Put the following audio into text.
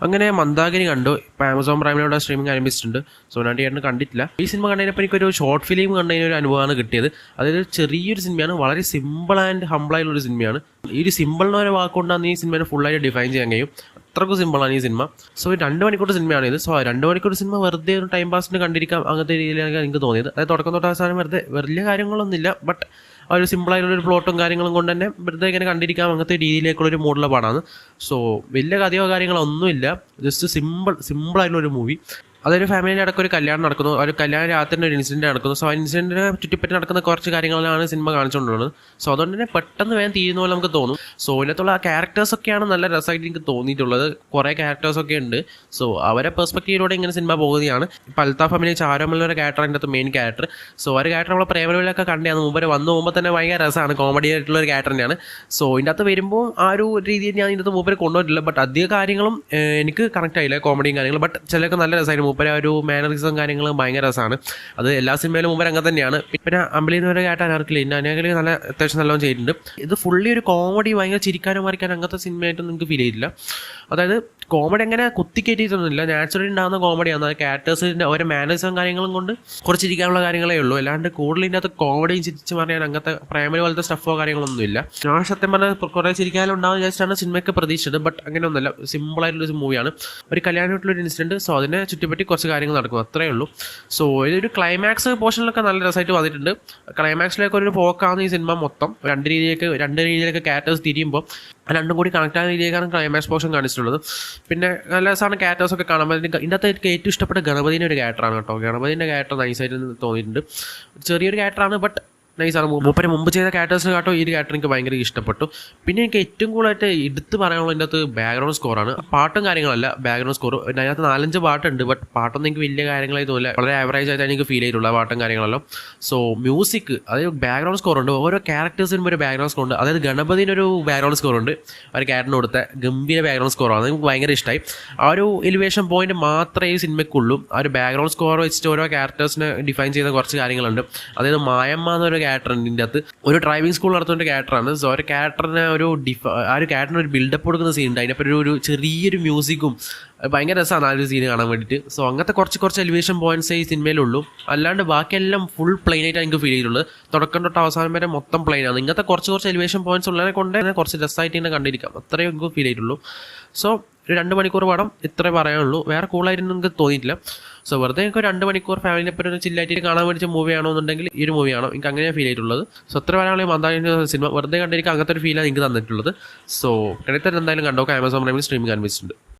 അങ്ങനെ മന്ദാകിനി കണ്ടു. ഇപ്പോൾ ആമസോൺ പ്രൈമിലൂടെ സ്ട്രീമിംഗ് ആരംഭിച്ചിട്ടുണ്ട്. സോ ഞാൻ തിയേറ്ററിൽ കണ്ടിട്ടില്ല. ഈ സിനിമ കണ്ടതിനപ്പോൾ എനിക്കൊരു ഷോർട്ട് ഫിലിം കണ്ടതിനൊരു അനുഭവമാണ് കിട്ടിയത്. അതായത് ചെറിയൊരു സിനിമയാണ്, വളരെ സിമ്പിൾ ആൻഡ് ഹംബിളായിട്ടുള്ളൊരു സിനിമയാണ്. ഈ ഒരു സിമ്പിൾ എന്നൊരു വാക്കുകൊണ്ടാണ് ഈ സിനിമയെ ഫുള്ളായിട്ട് ഡിഫൈൻ ചെയ്യാൻ കഴിയും. അത്രക്കും സിമ്പിളാണ് ഈ സിനിമ. സോ 2 മണിക്കൂർ സിനിമയാണ് ഇത്. സോ 2 മണിക്കൂർ സിനിമ വെറുതെ ഒരു ടൈം പാസിന് കണ്ടിരിക്കാം അങ്ങനത്തെ രീതിയിലാണ് എനിക്ക് തോന്നിയത്. അതായത് തുടക്കം തൊട്ട് അവസാനം വെറുതെ വലിയ കാര്യങ്ങളൊന്നുമില്ല, ബട്ട് ആ ഒരു സിമ്പിളായിട്ടുള്ളൊരു പ്ലോട്ടും കാര്യങ്ങളും കൊണ്ട് തന്നെ വെറുതെ ഇങ്ങനെ കണ്ടിരിക്കാം അങ്ങനത്തെ രീതിയിലേക്കുള്ളൊരു മൂഡുള്ള പടമാണ്. സോ വലിയ കഥയോ കാര്യങ്ങളോ ഒന്നുമില്ല, ജസ്റ്റ് സിമ്പിളായിട്ടുള്ളൊരു മൂവി. അതൊരു ഫാമിലിയുടെ അടക്കം ഒരു കല്യാണം നടക്കുന്നു. ഒരു കല്യാണ രാത്രിൻ്റെ ഒരു ഇൻസിഡൻറ്റ് നടക്കുന്നു. സോ ആ ഇൻസിഡൻറ്റിനെ ചുറ്റിപ്പറ്റി നടക്കുന്ന കുറച്ച് കാര്യങ്ങളാണ് സിനിമ കാണിച്ചുകൊണ്ടുള്ളത്. സോ അതുകൊണ്ട് തന്നെ പെട്ടെന്ന് വേഗം തീരുന്ന പോലെ നമുക്ക് തോന്നും. സോ ഇതിനകത്തുള്ള ആ ക്യാരക്ടേഴ്സൊക്കെയാണ് നല്ല രസമായിട്ട് എനിക്ക് തോന്നിയിട്ടുള്ളത്. കുറേ ക്യാരക്ടേഴ്സൊക്കെ ഉണ്ട്. സോ അവരെ പെർസ്പെക്റ്റീവിലൂടെ ഇങ്ങനെ സിനിമ പോകുന്നതാണ്. ഇപ്പോൾ അൽത്താഫ് അഭിനയിച്ച ആരോമലിൻ്റെ ക്യാരക്ടർ അതിൻ്റെ അകത്ത് മെയിൻ ക്യാരക്ടർ. സോ ഒരു ക്യാരക്ടർ നമ്മളെ പ്രേമലൊക്കെ കണ്ടാണ് മുമ്പ് വന്നു പോകുമ്പോൾ തന്നെ ഭയങ്കര രസമാണ്, കോമഡി ആയിട്ടുള്ള ഒരു ക്യാരക്ടർ തന്നെയാണ്. സോ ഇതിൻ്റെ അകത്ത് വരുമ്പോൾ ആ ഒരു രീതിയിൽ ഞാൻ ഇതിൻ്റെ മൂപ്പരെ കൊണ്ടുപോയിട്ടില്ല. ബട്ട് അധിക കാര്യങ്ങളും എനിക്ക് കണക്ട് ആയില്ല, കോമഡിയും കാര്യങ്ങളും. ബട്ട് ചിലർക്ക് നല്ല രസമായിരുന്നു. മൂപ്പരെ ആ ഒരു മാനറിസം കാര്യങ്ങളും ഭയങ്കര രസമാണ്. അത് എല്ലാ സിനിമയിലും മുമ്പ് അങ്ങനെ തന്നെയാണ്. പിന്നെ അമ്പിളി എന്ന് പറയുന്ന ക്യാരക്ടർ അനാർക്കലി നല്ല അത്യാവശ്യം നല്ലോണം ചെയ്തിട്ടുണ്ട്. ഇത് ഫുള്ളി ഒരു കോമഡി, ഭയങ്കര ചിരിക്കാനും മറിക്കാനും അങ്ങനത്തെ സിനിമയായിട്ടൊന്നും നിങ്ങൾക്ക് ഫീൽ ചെയ്തില്ല. അതായത് കോമഡി അങ്ങനെ കുത്തിക്കയറ്റിയിട്ടൊന്നുമില്ല, നാച്ചുറലി ഉണ്ടാകുന്ന കോമഡിയാണ്. അത് ക്യാരക്ടേഴ്സിൻ്റെ ഓരോ മാനേഴ്സും കാര്യങ്ങളും കൊണ്ട് കുറച്ചിരിക്കാനുള്ള കാര്യങ്ങളേ ഉള്ളൂ. അല്ലാണ്ട് കൂടുതൽ ഇതിൻ്റെ അകത്ത് കോമഡിയും ചിരിച്ച് പറയാൻ അങ്ങനത്തെ പ്രേമല പോലത്തെ സ്റ്റഫോ കാര്യങ്ങളൊന്നുമില്ല. ഞാൻ സത്യം പറഞ്ഞാൽ കുറേ ചിരിക്കാനും ഉണ്ടാകുന്ന വിചാരിച്ചാണ് സിനിമയ്ക്ക് പ്രതീക്ഷിച്ചത്. ബട്ട് അങ്ങനെയൊന്നുമല്ല, സിമ്പിളായിട്ടുള്ളൊരു മൂവിയാണ്. ഒരു കല്യാണമായിട്ടുള്ളൊരു ഇൻസിഡൻറ്റ്, സോ അതിനെ ചുറ്റിപ്പറ്റി കുറച്ച് കാര്യങ്ങൾ നടക്കും, അത്രയേ ഉള്ളൂ. സോ ഇതൊരു ക്ലൈമാക്സ് പോർഷനിലൊക്കെ നല്ല രസമായിട്ട് വന്നിട്ടുണ്ട്. ക്ലൈമാക്സിലേക്ക് ഒരു പോക്കാണ് ഈ സിനിമ മൊത്തം. രണ്ട് രീതിയിലേക്ക് ക്യാരക്ടേഴ്സ് തിരിയുമ്പോൾ രണ്ടും കൂടി കണക്ട് ആകുന്ന രീതിയിലേക്കാണ് ക്ലൈമാക്സ് പോർഷൻ കാണിച്ചിട്ടുള്ളത്. പിന്നെ നല്ല രസമാണ് ക്യാരക്ടേഴ്സൊക്കെ കാണുമ്പോൾ. ഇതിൻ്റെ അകത്ത് എനിക്ക് ഏറ്റവും ഇഷ്ടപ്പെട്ട ഗണപതിൻ്റെ ഒരു ക്യാരക്ടറാണ് കേട്ടോ. ഗണപതിൻ്റെ ക്യാരക്ടർ നൈസായിട്ട് തോന്നിയിട്ടുണ്ട്. ചെറിയൊരു ക്യാരക്ടറാണ്, ബട്ട് നൈസാണ്. മൂപ്പര് മുമ്പ് ചെയ്ത ക്യാരക്ടേഴ്സ് കേട്ടോ ഈ ഒരു ക്യാരക്ടർ എനിക്ക് ഭയങ്കര ഇഷ്ടപ്പെട്ടു. പിന്നെ എനിക്ക് ഏറ്റവും കൂടുതലായിട്ട് എടുത്ത് പറയാനുള്ള ഇതിൻ്റെ അകത്ത് ബാക്ക്ഗ്രൗണ്ട് സ്കോറാണ്. പാട്ടും കാര്യങ്ങളല്ല, ബാക്ക്ഗ്രൗണ്ട് സ്കോർ. അതിനകത്ത് 4-5 പാട്ടുണ്ട്, ബട്ട് പാട്ടൊന്നും എനിക്ക് വലിയ കാര്യങ്ങളായി തോന്നില്ല. വളരെ ആവറേജ് ആയിട്ടാണ് എനിക്ക് ഫീൽ ചെയ്തിട്ടുള്ള പാട്ടും കാര്യങ്ങളെല്ലാം. സോ മ്യൂസിക്, അതായത് ബാക്ക്ഗ്രൗണ്ട് സ്കോർ ഉണ്ട്. ഓരോ ക്യാരക്ടേഴ്സിനും ഒരു ബാക്ക്ഗ്രൗണ്ട് സ്കോർ ഉണ്ട്. അതായത് ഗണപതിനൊരു ബാക്ക്ഗ്രൗണ്ട് സ്കോർ ഉണ്ട്, ഒരു ക്യാരക്ടറിന് കൊടുത്ത ഗംഭീര ബാക്ക്ഗ്രൗണ്ട് സ്കോറാണ്. എനിക്ക് ഭയങ്കര ഇഷ്ടമായി. ആ ഒരു എലിവേഷൻ പോയിന്റ് മാത്രമേ ഈ സിനിമയ്ക്കുള്ളൂ. ആ ഒരു ബാക്ക്ഗ്രൗണ്ട് സ്കോർ വെച്ചിട്ട് ഓരോ ക്യാരക്ടേഴ്സിനെ ഡിഫൈൻ ചെയ്യുന്ന കുറച്ച് കാര്യങ്ങളുണ്ട്. അതായത് മായമ്മ എന്നൊരു ക്യാരക്ടർ ഉണ്ട് ഇതിൻ്റെ അകത്ത്. ഒരു ഡ്രൈവിംഗ് സ്കൂൾ നടത്തുന്ന ഒരു ക്യാരക്ടറാണ്. സോ ഒരു ക്യാരക്ടറിനെ ആ ഒരു ക്യാരക്ടറിന് ഒരു ബിൽഡപ്പ് കൊടുക്കുന്ന സീൻ ഉണ്ട്. അതിനൊപ്പം ഒരു ചെറിയൊരു മ്യൂസിക്കും ഭയങ്കര രസമാണ് ആ ഒരു സീൻ കാണാൻ വേണ്ടിയിട്ട്. സോ അങ്ങനത്തെ കുറച്ച് എലിവേഷൻ പോയിന്റ്സ് ഈ സിനിമയിലുള്ളൂ. അല്ലാണ്ട് ബാക്കിയെല്ലാം ഫുൾ പ്ലെയിനായിട്ട് എനിക്ക് ഫീൽ ചെയ്തിട്ടുള്ളത്. തുടക്കം തൊട്ട് അവസാനം വരെ മൊത്തം പ്ലെയിനാണ്. ഇങ്ങനത്തെ കുറച്ച് എലിവേഷൻ പോയിന്റ്സ് ഉള്ളതിനെ കൊണ്ട് തന്നെ കുറച്ച് രസമായിട്ട് തന്നെ കണ്ടിരിക്കാം, അത്രയും എനിക്ക് ഫീൽ ചെയ്തിട്ടുള്ളൂ. സോ ഒരു 2 മണിക്കൂർ പടം ഇത്രേ പറയാനുള്ളൂ. വേറെ കൂളായിട്ട് നിങ്ങൾക്ക് തോന്നിയിട്ടില്ല. സോ വെറുതെ എനിക്ക് 2 മണിക്കൂർ ഫാമിലിനെ പറ്റി ഒരു ചില്ലായിട്ട് കാണാൻ വേണ്ടി മൂവിയാണോ എന്നുണ്ടെങ്കിൽ ഈ ഒരു മൂവിയാണോ, എനിക്ക് അങ്ങനെ ഫീൽ ചെയ്തിട്ടുള്ളത്. സോ അത്ര പറയാനുള്ള മന്ദാകിനി സിനിമ വെറുതെ കണ്ടിരിക്കുക അങ്ങനത്തെ ഒരു ഫീലാണ് എനിക്ക് തന്നിട്ടുള്ളത്. സോ കിടത്തൽ എന്തായാലും കണ്ടോ, ആമസോൺ പ്രൈമിൽ സ്ട്രീമിംഗ് ആരംഭിച്ചിട്ടുണ്ട്.